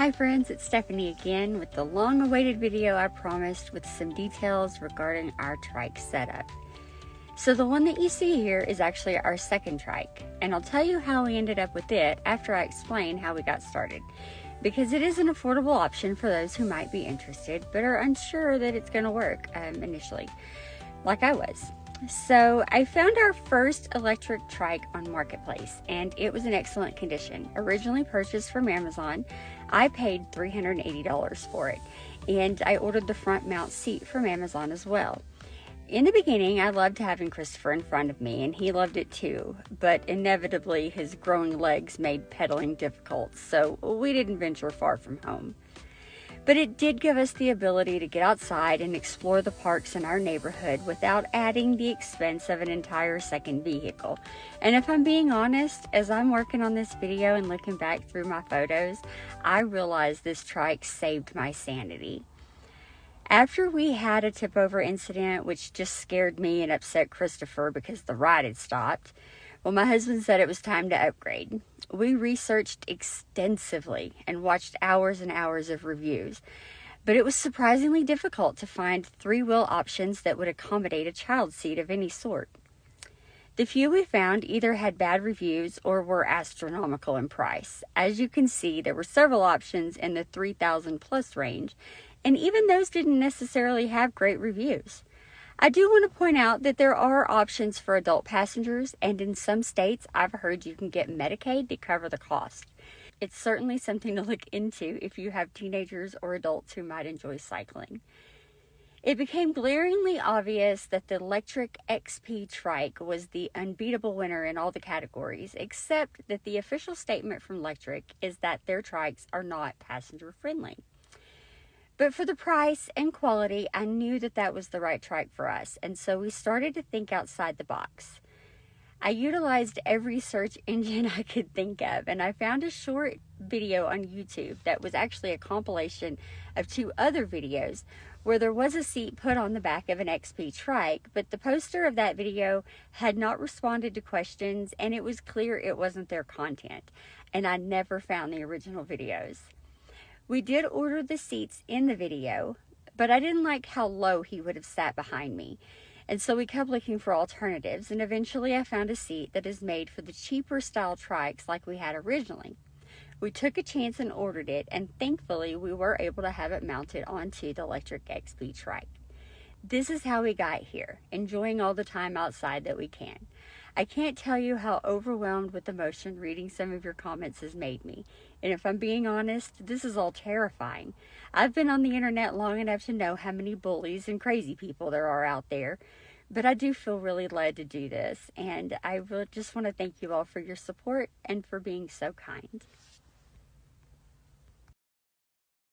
Hi friends, it's Stephanie again with the long-awaited video I promised with some details regarding our trike setup. So the one that you see here is actually our second trike, and I'll tell you how we ended up with it after I explain how we got started, because it is an affordable option for those who might be interested but are unsure that it's going to work initially, like I was. So I found our first electric trike on Marketplace, and it was in excellent condition. Originally purchased from Amazon, I paid $380 for it, and I ordered the front mount seat from Amazon as well. In the beginning, I loved having Christopher in front of me, and he loved it too, but inevitably his growing legs made pedaling difficult, so we didn't venture far from home. But it did give us the ability to get outside and explore the parks in our neighborhood without adding the expense of an entire second vehicle. And if I'm being honest, as I'm working on this video and looking back through my photos, I realized this trike saved my sanity. After we had a tip-over incident, which just scared me and upset Christopher because the ride had stopped, well, my husband said it was time to upgrade. We researched extensively and watched hours and hours of reviews, but it was surprisingly difficult to find three-wheel options that would accommodate a child seat of any sort. The few we found either had bad reviews or were astronomical in price. As you can see, there were several options in the $3,000 plus range, and even those didn't necessarily have great reviews. I do want to point out that there are options for adult passengers, and in some states I've heard you can get Medicaid to cover the cost. It's certainly something to look into if you have teenagers or adults who might enjoy cycling. It became glaringly obvious that the electric XP trike was the unbeatable winner in all the categories, except that the official statement from Electric is that their trikes are not passenger friendly. But for the price and quality, I knew that that was the right trike for us, and so we started to think outside the box. I utilized every search engine I could think of, and I found a short video on YouTube that was actually a compilation of two other videos where there was a seat put on the back of an XP trike, but the poster of that video had not responded to questions, and it was clear it wasn't their content, and I never found the original videos. We did order the seats in the video, but I didn't like how low he would have sat behind me. And so we kept looking for alternatives, and eventually I found a seat that is made for the cheaper style trikes like we had originally. We took a chance and ordered it, and thankfully we were able to have it mounted onto the electric XP trike. This is how we got here, enjoying all the time outside that we can. I can't tell you how overwhelmed with emotion reading some of your comments has made me. And if I'm being honest, this is all terrifying. I've been on the internet long enough to know how many bullies and crazy people there are out there. But I do feel really led to do this. And I just want to thank you all for your support and for being so kind.